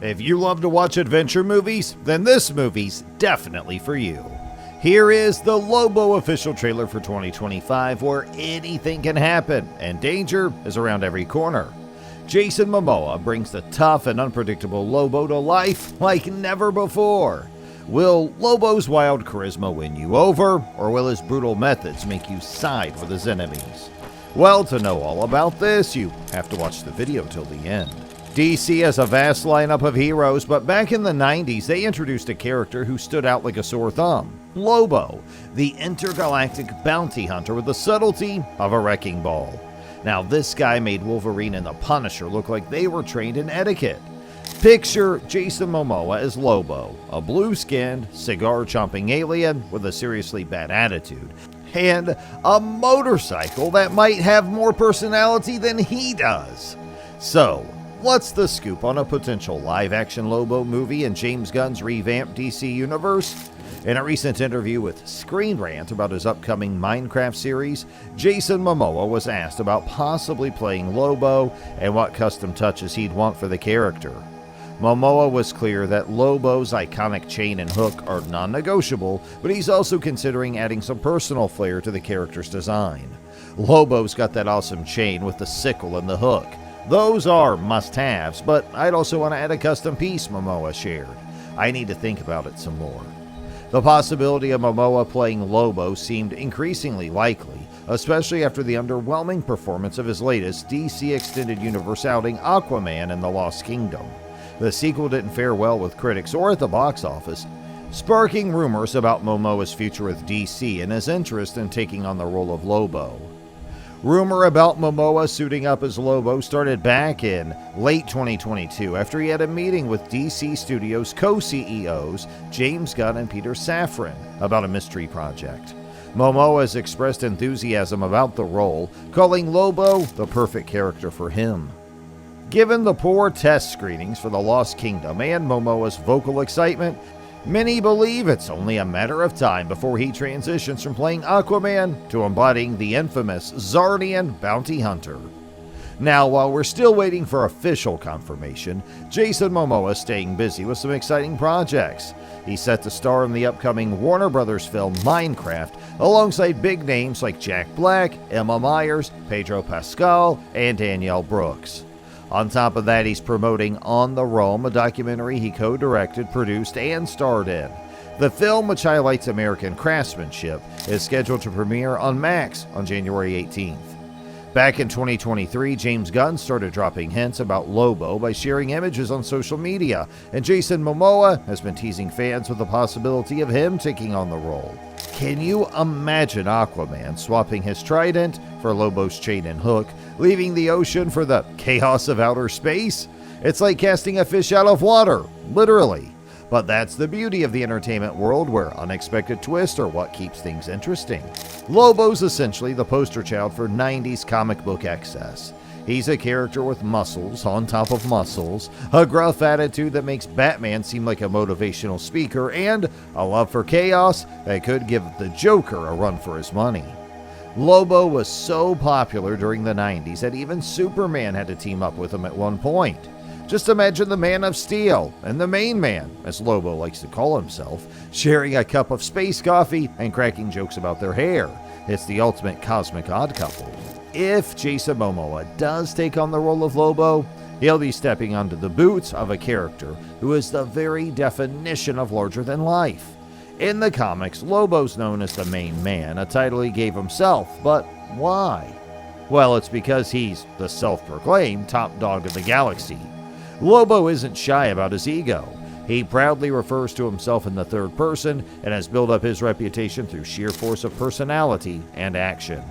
If you love to watch adventure movies, then this movie's definitely for you. Here is the Lobo official trailer for 2025, where anything can happen and danger is around every corner. Jason Momoa brings the tough and unpredictable Lobo to life like never before. Will Lobo's wild charisma win you over, or will his brutal methods make you side with his enemies? Well, to know all about this, you have to watch the video till the end. DC has a vast lineup of heroes, but back in the 90s, they introduced a character who stood out like a sore thumb. Lobo, the intergalactic bounty hunter with the subtlety of a wrecking ball. Now, this guy made Wolverine and the Punisher look like they were trained in etiquette. Picture Jason Momoa as Lobo, a blue-skinned, cigar-chomping alien with a seriously bad attitude, and a motorcycle that might have more personality than he does. So, what's the scoop on a potential live-action Lobo movie in James Gunn's revamped DC universe? In a recent interview with Screen Rant about his upcoming Minecraft series, Jason Momoa was asked about possibly playing Lobo and what custom touches he'd want for the character. Momoa was clear that Lobo's iconic chain and hook are non-negotiable, but he's also considering adding some personal flair to the character's design. Lobo's got that awesome chain with the sickle and the hook. Those are must-haves, but I'd also want to add a custom piece, Momoa shared. I need to think about it some more. The possibility of Momoa playing Lobo seemed increasingly likely, especially after the underwhelming performance of his latest DC Extended Universe outing, Aquaman and the Lost Kingdom. The sequel didn't fare well with critics or at the box office, sparking rumors about Momoa's future with DC and his interest in taking on the role of Lobo. Rumor about Momoa suiting up as Lobo started back in late 2022 after he had a meeting with DC Studios co-CEOs James Gunn and Peter Safran about a mystery project. Momoa has expressed enthusiasm about the role, calling Lobo the perfect character for him. Given the poor test screenings for The Lost Kingdom and Momoa's vocal excitement, many believe it's only a matter of time before he transitions from playing Aquaman to embodying the infamous Zardian bounty hunter. Now, while we're still waiting for official confirmation, Jason Momoa is staying busy with some exciting projects. He's set to star in the upcoming Warner Brothers film Minecraft, alongside big names like Jack Black, Emma Myers, Pedro Pascal, and Danielle Brooks. On top of that, he's promoting On the Realm, a documentary he co-directed, produced, and starred in. The film, which highlights American craftsmanship, is scheduled to premiere on Max on January 18th. Back in 2023, James Gunn started dropping hints about Lobo by sharing images on social media, and Jason Momoa has been teasing fans with the possibility of him taking on the role. Can you imagine Aquaman swapping his trident for Lobo's chain and hook, leaving the ocean for the chaos of outer space? It's like casting a fish out of water, literally. But that's the beauty of the entertainment world, where unexpected twists are what keeps things interesting. Lobo's essentially the poster child for 90s comic book excess. He's a character with muscles on top of muscles, a gruff attitude that makes Batman seem like a motivational speaker, and a love for chaos that could give the Joker a run for his money. Lobo was so popular during the 90s that even Superman had to team up with him at one point. Just imagine the Man of Steel and the Main Man, as Lobo likes to call himself, sharing a cup of space coffee and cracking jokes about their hair. It's the ultimate cosmic odd couple. If Jason Momoa does take on the role of Lobo, he'll be stepping onto the boots of a character who is the very definition of larger than life. In the comics, Lobo's known as the Main Man, a title he gave himself, but why? Well, it's because he's the self-proclaimed top dog of the galaxy. Lobo isn't shy about his ego. He proudly refers to himself in the third person and has built up his reputation through sheer force of personality and action.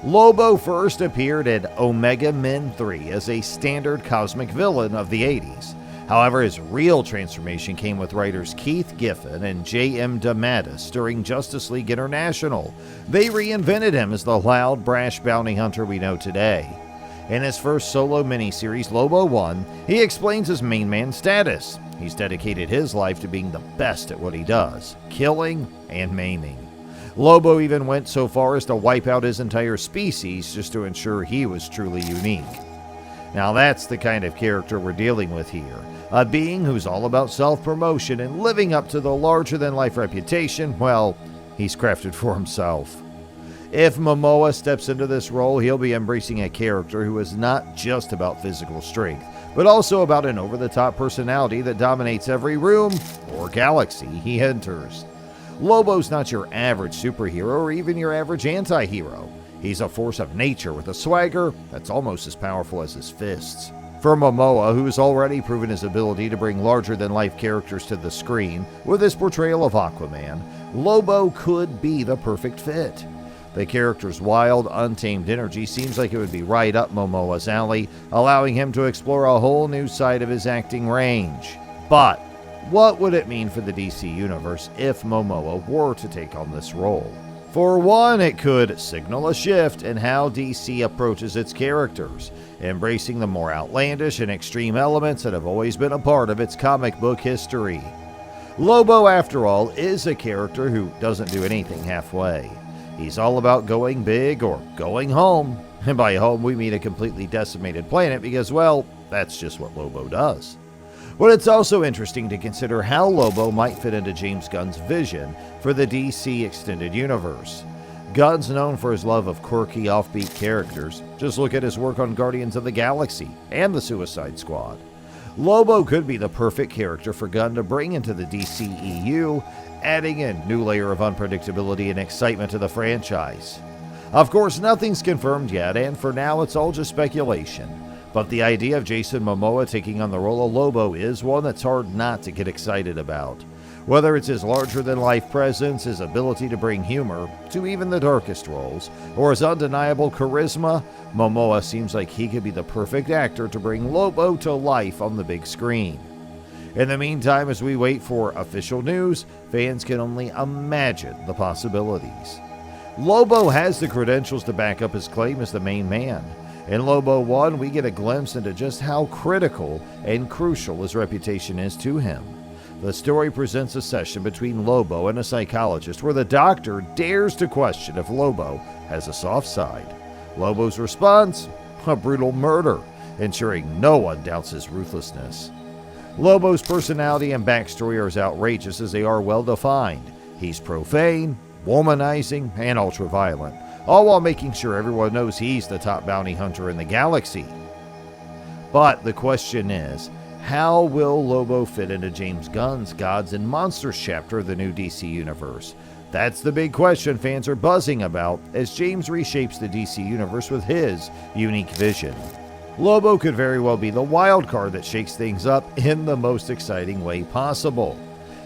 Lobo first appeared in Omega Men 3 as a standard cosmic villain of the 80s. However, his real transformation came with writers Keith Giffen and J.M. DeMatteis during Justice League International. They reinvented him as the loud, brash bounty hunter we know today. In his first solo miniseries, Lobo 1, he explains his main man status. He's dedicated his life to being the best at what he does, killing and maiming. Lobo even went so far as to wipe out his entire species just to ensure he was truly unique. Now that's the kind of character we're dealing with here. A being who's all about self-promotion and living up to the larger-than-life reputation, well, he's crafted for himself. If Momoa steps into this role, he'll be embracing a character who is not just about physical strength, but also about an over-the-top personality that dominates every room or galaxy he enters. Lobo's not your average superhero or even your average anti-hero. He's a force of nature with a swagger that's almost as powerful as his fists. For Momoa, who's already proven his ability to bring larger-than-life characters to the screen with his portrayal of Aquaman, Lobo could be the perfect fit. The character's wild, untamed energy seems like it would be right up Momoa's alley, allowing him to explore a whole new side of his acting range. But what would it mean for the DC Universe if Momoa were to take on this role? For one, it could signal a shift in how DC approaches its characters, embracing the more outlandish and extreme elements that have always been a part of its comic book history. Lobo, after all, is a character who doesn't do anything halfway. He's all about going big or going home, and by home we mean a completely decimated planet because, well, that's just what Lobo does. But it's also interesting to consider how Lobo might fit into James Gunn's vision for the DC Extended Universe. Gunn's known for his love of quirky, offbeat characters. Just look at his work on Guardians of the Galaxy and the Suicide Squad. Lobo could be the perfect character for Gunn to bring into the DCEU, adding a new layer of unpredictability and excitement to the franchise. Of course, nothing's confirmed yet, and for now it's all just speculation. But the idea of Jason Momoa taking on the role of Lobo is one that's hard not to get excited about. Whether it's his larger-than-life presence, his ability to bring humor to even the darkest roles, or his undeniable charisma, Momoa seems like he could be the perfect actor to bring Lobo to life on the big screen. In the meantime, as we wait for official news, fans can only imagine the possibilities. Lobo has the credentials to back up his claim as the main man. In Lobo 1, we get a glimpse into just how critical and crucial his reputation is to him. The story presents a session between Lobo and a psychologist where the doctor dares to question if Lobo has a soft side. Lobo's response? A brutal murder, ensuring no one doubts his ruthlessness. Lobo's personality and backstory are as outrageous as they are well-defined. He's profane, womanizing, and ultra-violent, all while making sure everyone knows he's the top bounty hunter in the galaxy. But the question is, how will Lobo fit into James Gunn's Gods and Monsters chapter of the new DC Universe? That's the big question fans are buzzing about as James reshapes the DC Universe with his unique vision. Lobo could very well be the wild card that shakes things up in the most exciting way possible.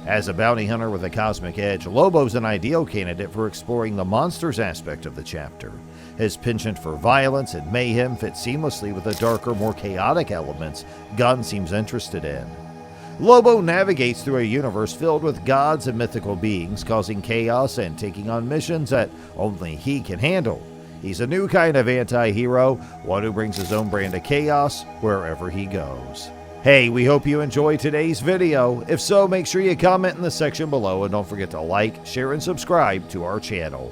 As a bounty hunter with a cosmic edge, Lobo's an ideal candidate for exploring the monsters aspect of the chapter. His penchant for violence and mayhem fits seamlessly with the darker, more chaotic elements Gunn seems interested in. Lobo navigates through a universe filled with gods and mythical beings, causing chaos and taking on missions that only he can handle. He's a new kind of anti-hero, one who brings his own brand of chaos wherever he goes. Hey, we hope you enjoyed today's video. If so, make sure you comment in the section below and don't forget to like, share, and subscribe to our channel.